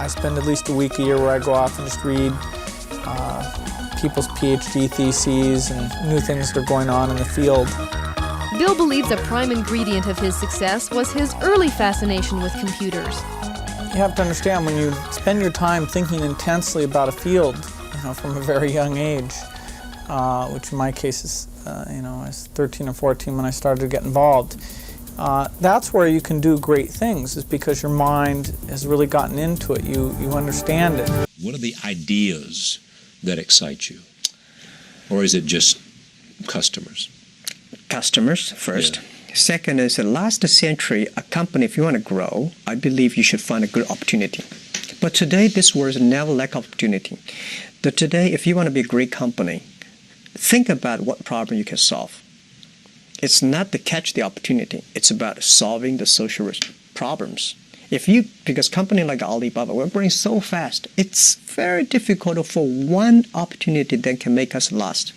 I spend at least a week a year where I go off and just read people's PhD theses and new things that are going on in the field. Bill believes a prime ingredient of his success was his early fascination with computers. You have to understand, when you spend your time thinking intensely about a field, from a very young age, which in my case is, I was 13 or 14 when I started to get involved. That's where you can do great things, is because your mind has really gotten into it. You understand it. What are the ideas that excite you? Or is it just customers? Customers first. Yeah. Second is, the last century, a company, if you want to grow, I believe you should find a good opportunity. But today, this world never lack opportunity. But today, if you want to be a great company, think about what problem you can solve. It's not to catch the opportunity. It's about solving the social problems. Because company like Alibaba, we're growing so fast, it's very difficult for one opportunity that can make us last.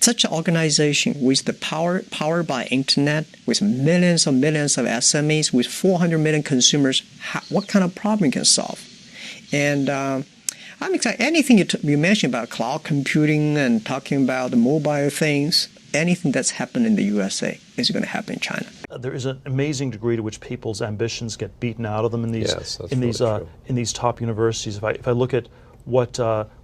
Such an organization with the power by internet, with millions of SMEs, with 400 million consumers, what kind of problem you can solve? And I'm excited. Anything you mentioned about cloud computing and talking about the mobile things, anything that's happened in the USA is going to happen in China. There is an amazing degree to which people's ambitions get beaten out of them in these top universities. If I look at what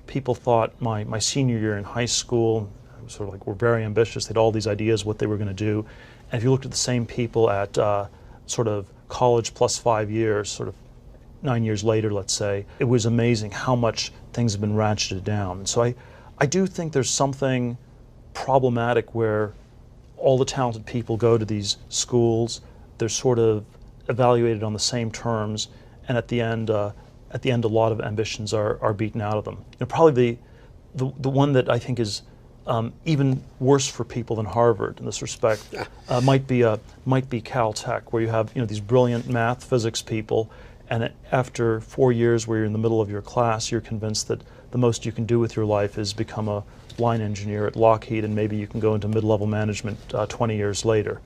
people thought my senior year in high school, sort of like were very ambitious. They had all these ideas what they were going to do. And if you looked at the same people at sort of college plus 5 years, sort of 9 years later, let's say, it was amazing how much things have been ratcheted down. And so I do think there's something problematic where all the talented people go to these schools, they're sort of evaluated on the same terms, and at the end a lot of ambitions are beaten out of them. Probably the one that I think is even worse for people than Harvard in this respect might be Caltech, where you have these brilliant math, physics people, and after 4 years where you're in the middle of your class, you're convinced that the most you can do with your life is become a line engineer at Lockheed, and maybe you can go into mid-level management 20 years later.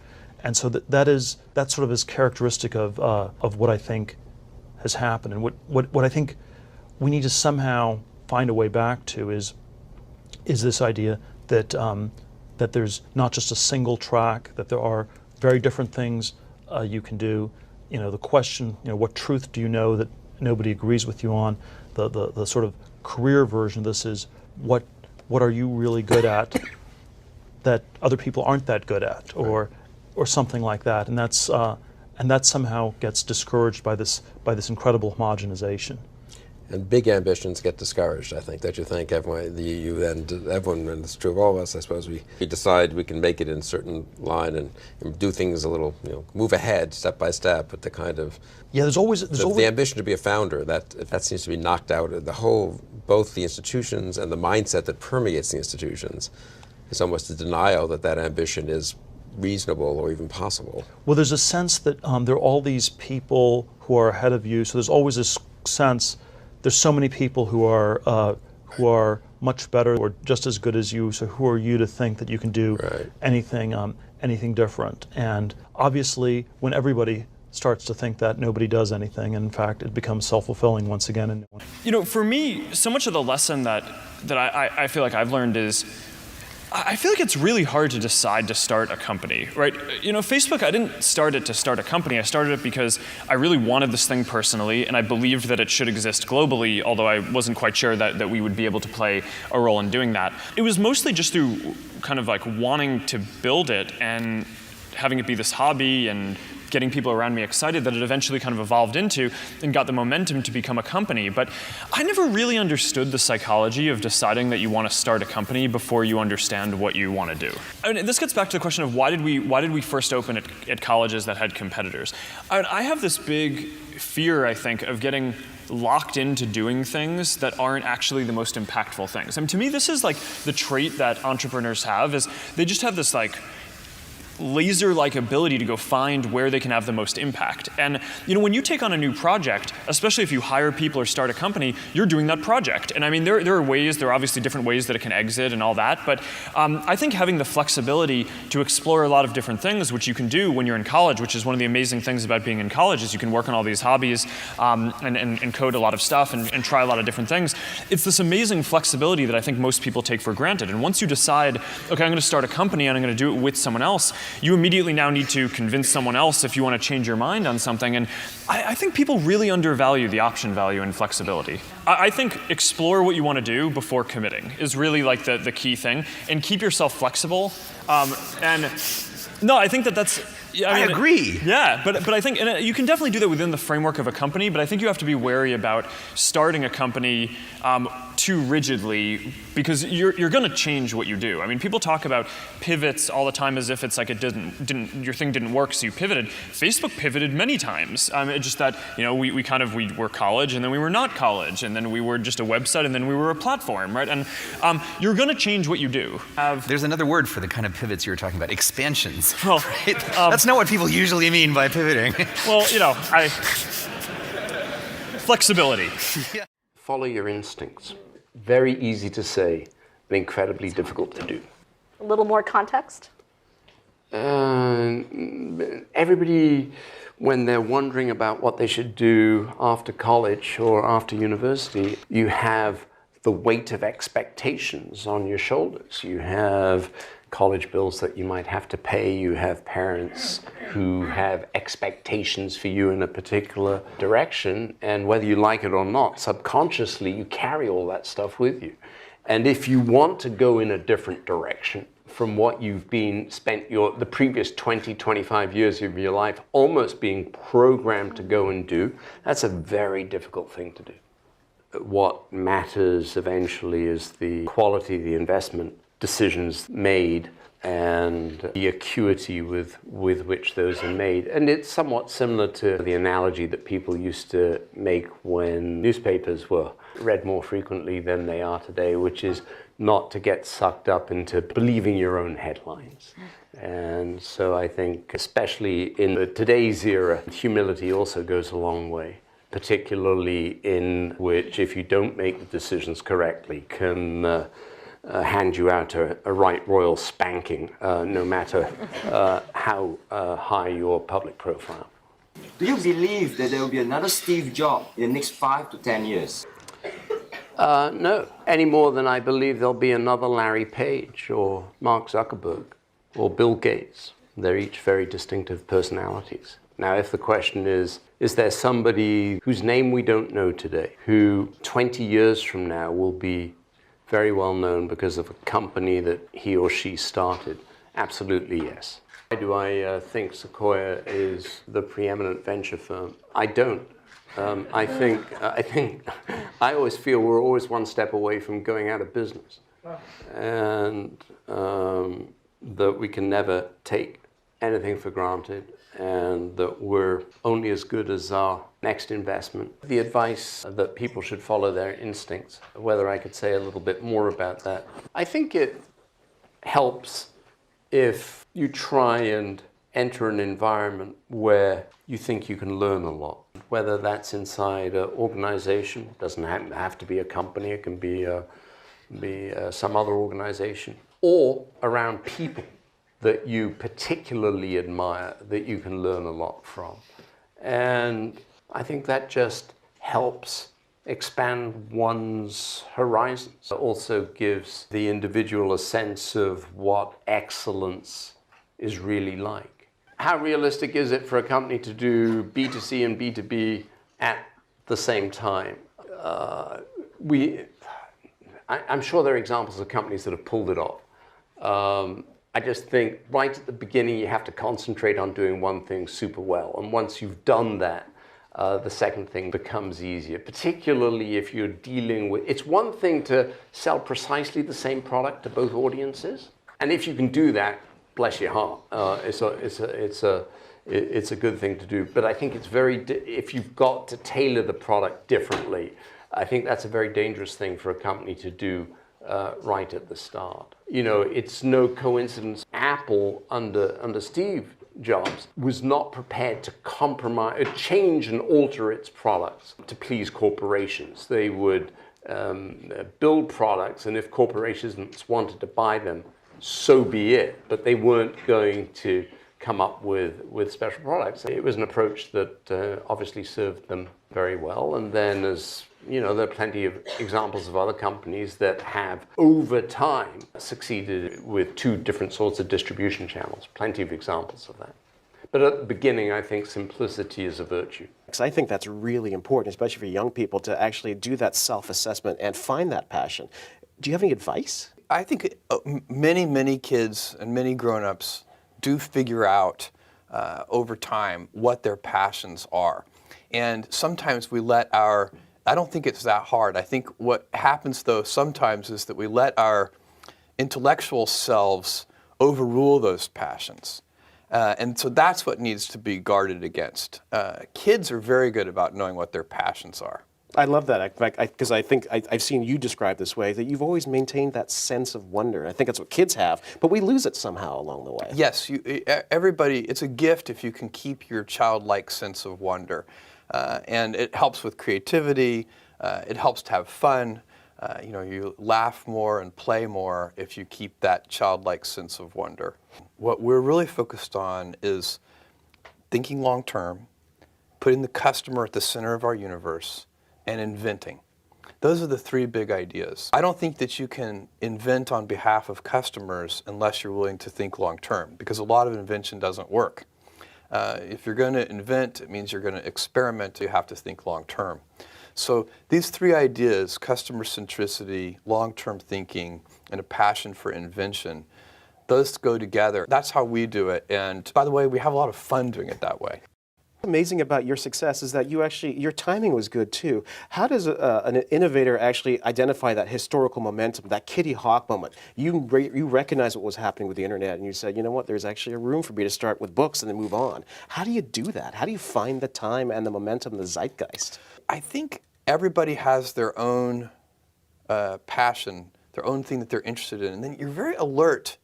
And so that sort of is characteristic of what I think has happened, and what I think we need to somehow find a way back to is this idea that that there's not just a single track, that there are very different things you can do. The question, what truth do you know that nobody agrees with you on? The sort of career version of this is what are you really good at that other people aren't that good at, or something like that, and that somehow gets discouraged by this incredible homogenization. And big ambitions get discouraged, I think. Don't you think? Everyone, everyone, and it's true of all of us, I suppose, we decide we can make it in a certain line and do things a little, move ahead step by step, but the kind of... Yeah, there's always the ambition to be a founder, that seems to be knocked out. Both the institutions and the mindset that permeates the institutions is almost a denial that ambition is reasonable or even possible. Well, there's a sense that there are all these people who are ahead of you, so there's always this sense there's so many people who are much better or just as good as you, so who are you to think that you can do anything different? And obviously, when everybody starts to think that, nobody does anything, and in fact, it becomes self-fulfilling once again. And for me, so much of the lesson that I feel like I've learned is, I feel like it's really hard to decide to start a company, right? Facebook, I didn't start it to start a company. I started it because I really wanted this thing personally, and I believed that it should exist globally, although I wasn't quite sure that we would be able to play a role in doing that. It was mostly just through kind of like wanting to build it and having it be this hobby and getting people around me excited that it eventually kind of evolved into and got the momentum to become a company. But I never really understood the psychology of deciding that you want to start a company before you understand what you want to do. This gets back to the question of why did we first open at colleges that had competitors? I have this big fear, I think, of getting locked into doing things that aren't actually the most impactful things. To me, this is like the trait that entrepreneurs have, is they just have this like laser-like ability to go find where they can have the most impact. And when you take on a new project, especially if you hire people or start a company, you're doing that project. And I mean, there are obviously different ways that it can exit and all that, but I think having the flexibility to explore a lot of different things, which you can do when you're in college, which is one of the amazing things about being in college, is you can work on all these hobbies and code a lot of stuff and try a lot of different things. It's this amazing flexibility that I think most people take for granted. And once you decide, okay, I'm going to start a company and I'm going to do it with someone else, you immediately now need to convince someone else if you want to change your mind on something. And I think people really undervalue the option value and flexibility. I think explore what you want to do before committing is really like the key thing, and keep yourself flexible. And no, I think that's. I agree. Yeah, but I think, and you can definitely do that within the framework of a company, but I think you have to be wary about starting a company too rigidly, because you're going to change what you do. I mean, people talk about pivots all the time as if it's like your thing didn't work, so you pivoted. Facebook pivoted many times. It's just that we were college, and then we were not college, and then we were just a website, and then we were a platform, right? And you're going to change what you do. There's another word for the kind of pivots you were talking about: expansions. Well, right? That's not what people usually mean by pivoting. Well, flexibility. Yeah. Follow your instincts. Very easy to say, and incredibly difficult to do. A little more context? Everybody, when they're wondering about what they should do after college or after university, you have the weight of expectations on your shoulders. You have college bills that you might have to pay. You have parents who have expectations for you in a particular direction, and whether you like it or not, subconsciously you carry all that stuff with you. And if you want to go in a different direction from what you've spent the previous 20, 25 years of your life almost being programmed to go and do, that's a very difficult thing to do. What matters eventually is the quality of the investment decisions made and the acuity with which those are made. And it's somewhat similar to the analogy that people used to make when newspapers were read more frequently than they are today, which is not to get sucked up into believing your own headlines. And so I think, especially in today's era, humility also goes a long way, particularly in which, if you don't make the decisions correctly, can hand you out a right royal spanking, no matter how high your public profile. Do you believe that there will be another Steve Jobs in the next 5 to 10 years? No, any more than I believe there'll be another Larry Page or Mark Zuckerberg or Bill Gates. They're each very distinctive personalities. Now, if the question is there somebody whose name we don't know today, who 20 years from now will be very well known because of a company that he or she started? Absolutely, yes. Why do I think Sequoia is the preeminent venture firm? I don't. I think I always feel we're always one step away from going out of business, and that we can never take anything for granted, and that we're only as good as our next investment. The advice that people should follow their instincts, whether I could say a little bit more about that. I think it helps if you try and enter an environment where you think you can learn a lot, whether that's inside an organization. It doesn't have to be a company, it can be some other organization, or around people that you particularly admire, that you can learn a lot from. And I think that just helps expand one's horizons. It also gives the individual a sense of what excellence is really like. How realistic is it for a company to do B2C and B2B at the same time? I'm sure there are examples of companies that have pulled it off. I just think right at the beginning you have to concentrate on doing one thing super well. And once you've done that, the second thing becomes easier, particularly if you're dealing with... It's one thing to sell precisely the same product to both audiences. And if you can do that, bless your heart, it's a good thing to do. But I think it's if you've got to tailor the product differently, I think that's a very dangerous thing for a company to do right at the start. You know, it's no coincidence Apple under Steve Jobs was not prepared to compromise, change and alter its products to please corporations. They would build products, and if corporations wanted to buy them, so be it. But they weren't going to come up with special products. It was an approach that obviously served them very well. And then, as you know, there are plenty of examples of other companies that have, over time, succeeded with two different sorts of distribution channels. Plenty of examples of that. But at the beginning, I think simplicity is a virtue. Because I think that's really important, especially for young people, to actually do that self-assessment and find that passion. Do you have any advice? I think many kids and many grown-ups do figure out over time what their passions are. And sometimes we let I don't think it's that hard. I think what happens though sometimes is that we let our intellectual selves overrule those passions. And so that's what needs to be guarded against. Kids are very good about knowing what their passions are. I love that, because I think I've seen you describe this way, that you've always maintained that sense of wonder. I think that's what kids have, but we lose it somehow along the way. Yes, everybody, it's a gift if you can keep your childlike sense of wonder. And it helps with creativity, it helps to have fun. You know, you laugh more and play more if you keep that childlike sense of wonder. What we're really focused on is thinking long term, putting the customer at the center of our universe, and inventing. Those are the three big ideas. I don't think that you can invent on behalf of customers unless you're willing to think long term, because a lot of invention doesn't work. If you're going to invent, it means you're going to experiment. You have to think long term. So these three ideas, customer centricity, long-term thinking, and a passion for invention, those go together. That's how we do it. And by the way, we have a lot of fun doing it that way. What's amazing about your success is that your timing was good too. How does an innovator actually identify that historical momentum, that Kitty Hawk moment? You recognize what was happening with the internet, and you said, you know what, there's actually a room for me to start with books and then move on. How do you do that? How do you find the time and the momentum, the zeitgeist? I think everybody has their own passion, their own thing that they're interested in, and then you're very alert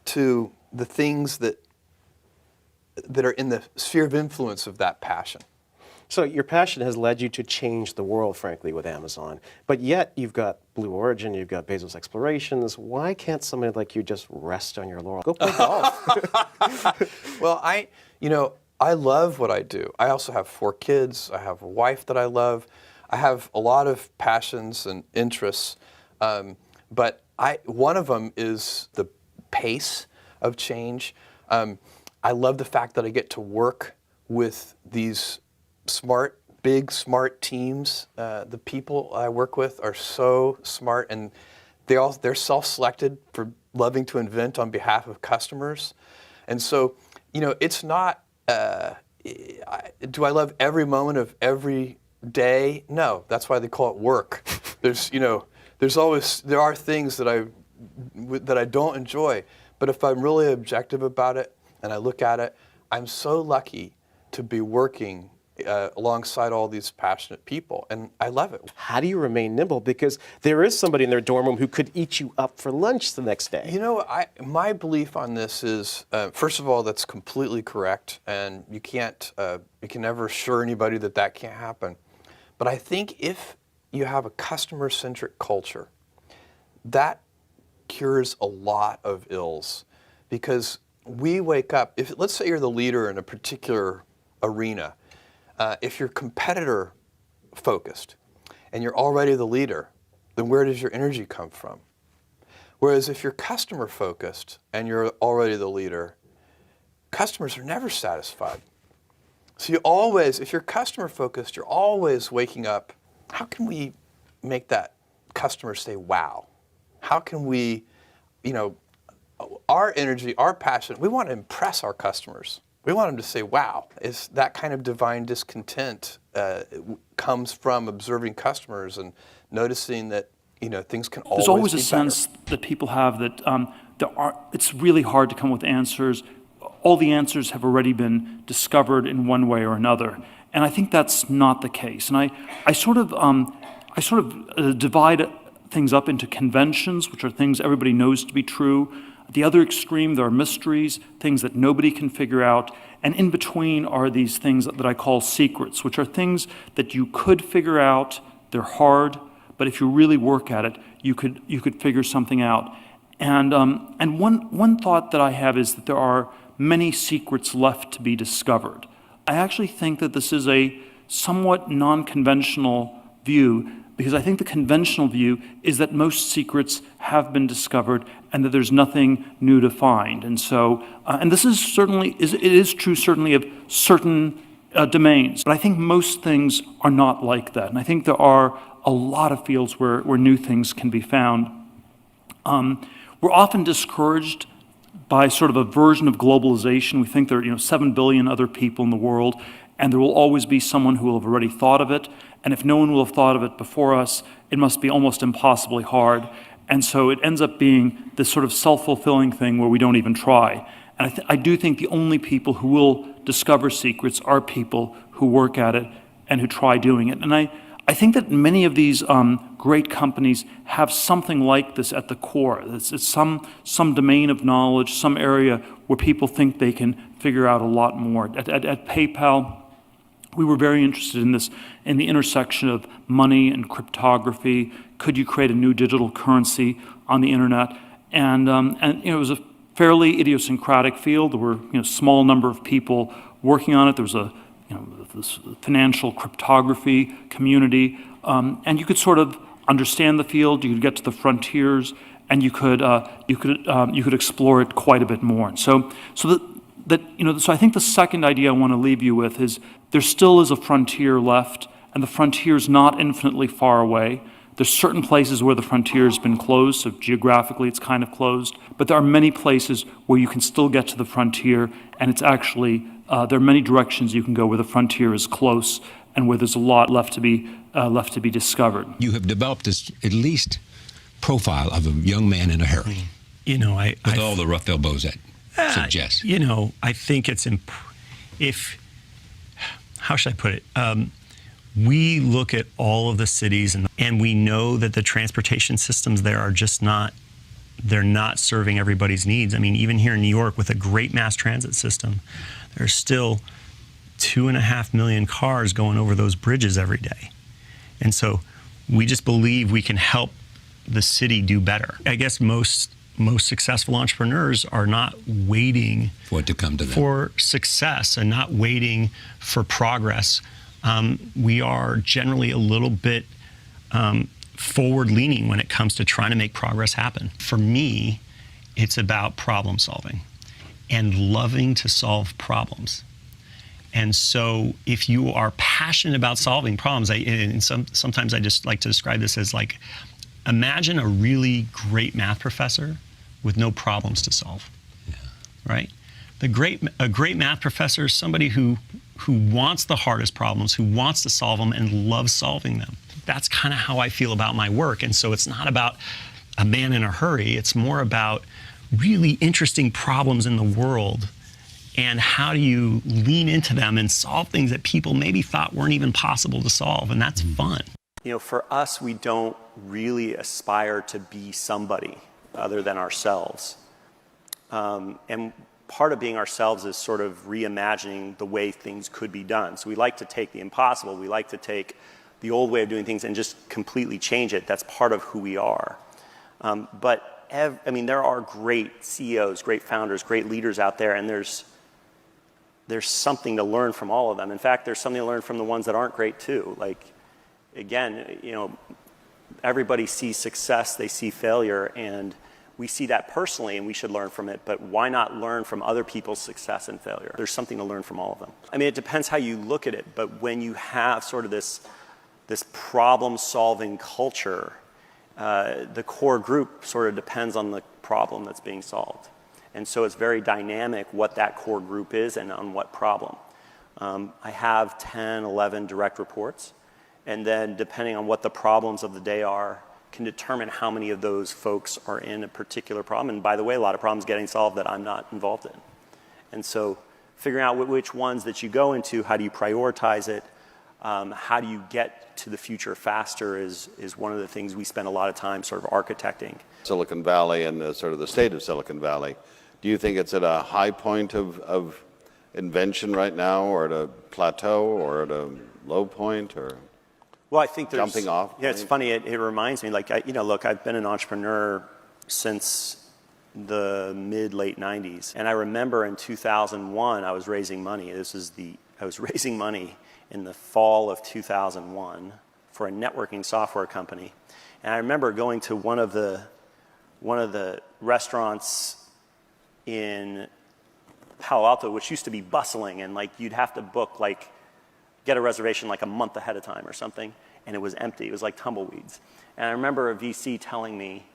to the things that are in the sphere of influence of that passion. So your passion has led you to change the world, frankly, with Amazon. But yet you've got Blue Origin, you've got Bezos Explorations. Why can't somebody like you just rest on your laurels? Go play golf. Well, I love what I do. I also have 4 kids. I have a wife that I love. I have a lot of passions and interests. But one of them is the pace of change. I love the fact that I get to work with these big, smart teams. The people I work with are so smart, and they're self-selected for loving to invent on behalf of customers. And so, it's not, do I love every moment of every day? No, that's why they call it work. There are things that I don't enjoy, but if I'm really objective about it, and I look at it, I'm so lucky to be working alongside all these passionate people, and I love it. How do you remain nimble? Because there is somebody in their dorm room who could eat you up for lunch the next day. My belief on this is, first of all, that's completely correct, and you can never assure anybody that can't happen. But I think if you have a customer-centric culture, that cures a lot of ills, because we wake up, let's say you're the leader in a particular arena, if you're competitor focused and you're already the leader, then where does your energy come from? Whereas if you're customer focused and you're already the leader, customers are never satisfied. So if you're customer focused, you're always waking up, how can we make that customer say, wow? How can we, our energy, our passion, we want to impress our customers. We want them to say, wow. It's that kind of divine discontent comes from observing customers and noticing that, things can always be better. There's always a sense that people have that it's really hard to come up with answers. All the answers have already been discovered in one way or another. And I think that's not the case. And I sort of divide things up into conventions, which are things everybody knows to be true. At the other extreme, there are mysteries, things that nobody can figure out. And in between are these things that I call secrets, which are things that you could figure out. They're hard, but if you really work at it, you could figure something out. And one thought that I have is that there are many secrets left to be discovered. I actually think that this is a somewhat non-conventional view, because I think the conventional view is that most secrets have been discovered and that there's nothing new to find. And so, and this is certainly, it is true certainly of certain domains, but I think most things are not like that. And I think there are a lot of fields where new things can be found. We're often discouraged by sort of a version of globalization. We think there are 7 billion other people in the world, and there will always be someone who will have already thought of it. And if no one will have thought of it before us, it must be almost impossibly hard. And so it ends up being this sort of self-fulfilling thing where we don't even try. And I do think the only people who will discover secrets are people who work at it and who try doing it. And I think that many of these great companies have something like this at the core. It's some domain of knowledge, some area where people think they can figure out a lot more. At PayPal, we were very interested in this, in the intersection of money and cryptography. Could you create a new digital currency on the internet? And it was a fairly idiosyncratic field. There were a small number of people working on it. There was this financial cryptography community, and you could sort of understand the field. You could get to the frontiers, and you could explore it quite a bit more. And so I think the second idea I want to leave you with is there still is a frontier left, and the frontier is not infinitely far away. There's certain places where the frontier has been closed, so geographically it's kind of closed, but there are many places where you can still get to the frontier, and it's actually, there are many directions you can go where the frontier is close and where there's a lot left to be discovered. You have developed this at least profile of a young man in a hurry. With all the rough elbows that suggest. I think it's how should I put it? We look at all of the cities and we know that the transportation systems there are just they're not serving everybody's needs. I mean, even here in New York with a great mass transit system, there's still 2.5 million cars going over those bridges every day. And so we just believe we can help the city do better. I guess most successful entrepreneurs are not waiting for it to come to them, for success, and not waiting for progress. We are generally a little bit forward-leaning when it comes to trying to make progress happen. For me, it's about problem solving and loving to solve problems. And so if you are passionate about solving problems, sometimes I just like to describe this as like, imagine a really great math professor with no problems to solve, right? A great math professor is somebody who wants the hardest problems, who wants to solve them and loves solving them. That's kind of how I feel about my work. And so it's not about a man in a hurry. It's more about really interesting problems in the world and how do you lean into them and solve things that people maybe thought weren't even possible to solve. And that's fun. For us, we don't really aspire to be somebody other than ourselves. And part of being ourselves is sort of reimagining the way things could be done. So we like to take the impossible, we like to take the old way of doing things and just completely change it. That's part of who we are. But there are great CEOs, great founders, great leaders out there, and there's something to learn from all of them. In fact, there's something to learn from the ones that aren't great too. Like, again, everybody sees success, they see failure, and we see that personally and we should learn from it, but why not learn from other people's success and failure? There's something to learn from all of them. It depends how you look at it, but when you have sort of this problem-solving culture, the core group sort of depends on the problem that's being solved. And so it's very dynamic what that core group is and on what problem. I have 10, 11 direct reports, and then depending on what the problems of the day are, can determine how many of those folks are in a particular problem. And by the way, a lot of problems getting solved that I'm not involved in. And so figuring out which ones that you go into, how do you prioritize it, how do you get to the future faster is one of the things we spend a lot of time sort of architecting. Silicon Valley and sort of the state of Silicon Valley, do you think it's at a high point of invention right now, or at a plateau, or at a low point, or well, I think there's jumping off? Yeah, it's funny. It reminds me, like, look, I've been an entrepreneur since the late 90s, and I remember in 2001 I was raising money. I was raising money in the fall of 2001 for a networking software company, and I remember going to one of the restaurants in Palo Alto, which used to be bustling, and like you'd have to book, like, get a reservation like a month ahead of time or something, and it was empty. It was like tumbleweeds. And I remember a VC telling me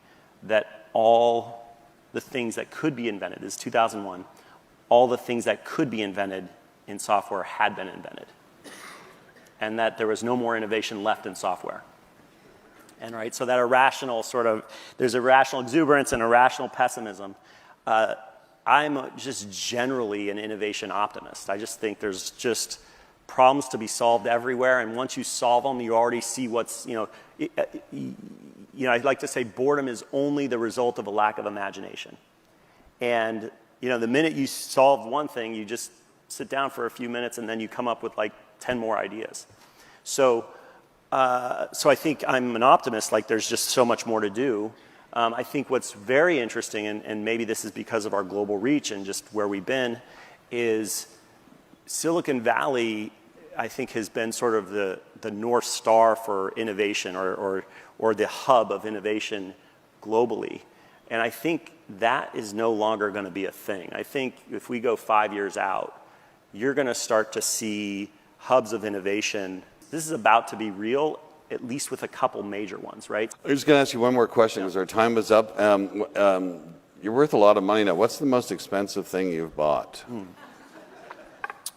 that all the things that could be invented, this is 2001, all the things that could be invented in software had been invented, and that there was no more innovation left in software. And right, so that irrational sort of, there's irrational exuberance and irrational pessimism. I'm just generally an innovation optimist. I just think there's just problems to be solved everywhere, and once you solve them, you already see what's, I like to say boredom is only the result of a lack of imagination. And, the minute you solve one thing, you just sit down for a few minutes and then you come up with like 10 more ideas. So I think I'm an optimist, like there's just so much more to do. I think what's very interesting, and maybe this is because of our global reach and just where we've been, is Silicon Valley, I think, has been sort of the North Star for innovation, or the hub of innovation globally. And I think that is no longer going to be a thing. I think if we go 5 years out, you're going to start to see hubs of innovation. This is about to be real, at least with a couple major ones, right? I'm just going to ask you one more question because our time is up. You're worth a lot of money now. What's the most expensive thing you've bought?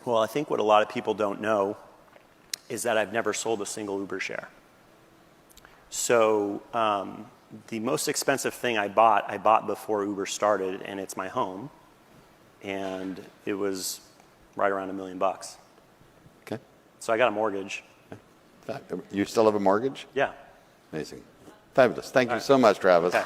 Well, I think what a lot of people don't know is that I've never sold a single Uber share. So the most expensive thing I bought before Uber started, and it's my home, and it was right around $1 million. Okay. So I got a mortgage. You still have a mortgage? Yeah. Amazing. Fabulous. Thank you so much, Travis. Okay.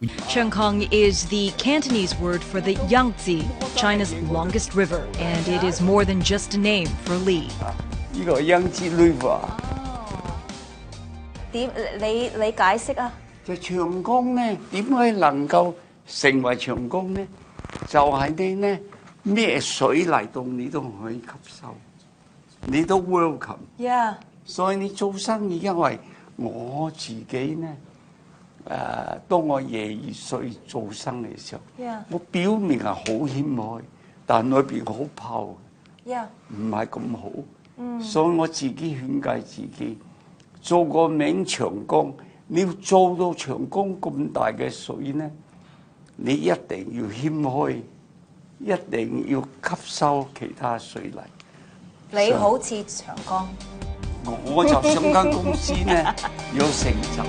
Chengkong is the Cantonese word for the Yangtze, China's longest river, and it is more than just a name for Li. 呢個 Yangtze River 點你解釋啊？就長江咧點解能夠成為長江咧？就係你咧咩水嚟到你都可以吸收，你都 welcome。Yeah。所以你做生意，因為我自己咧。當我22歲做生意嘅時候， Yeah. 我表面係好謙虛，但裏邊好泡， Yeah. 唔係咁好。所以我自己勸誡自己，做個名長江，你要做到長江咁大嘅水呢，你一定要謙虛，一定要吸收其他水嚟。你好似長江。我就想間公司呢有成就。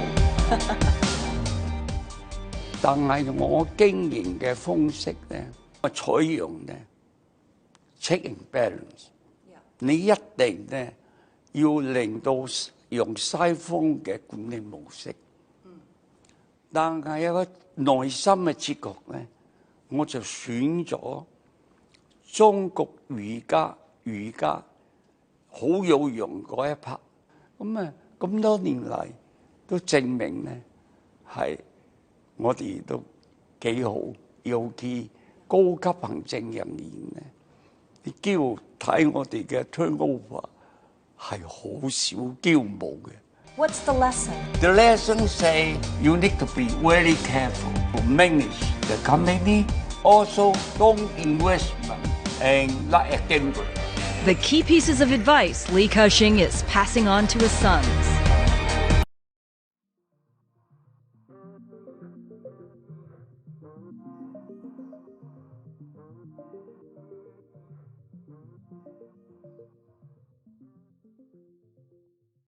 但係我經營嘅方式咧，我採用咧 check and balance。你一定咧要令到用西方嘅管理模式，但係有個內心嘅哲學咧，我就選咗中國儒家好有用嗰一 part。咁多年嚟都證明咧係。我哋都幾好，尤其高級行政人員咧，你只要睇我哋嘅 turnover 係好少驕傲嘅。What's the lesson? The lesson say you need to be very careful to manage the company. Also, don't investment and like a gambler. The key pieces of advice Li Ka-shing is passing on to his sons.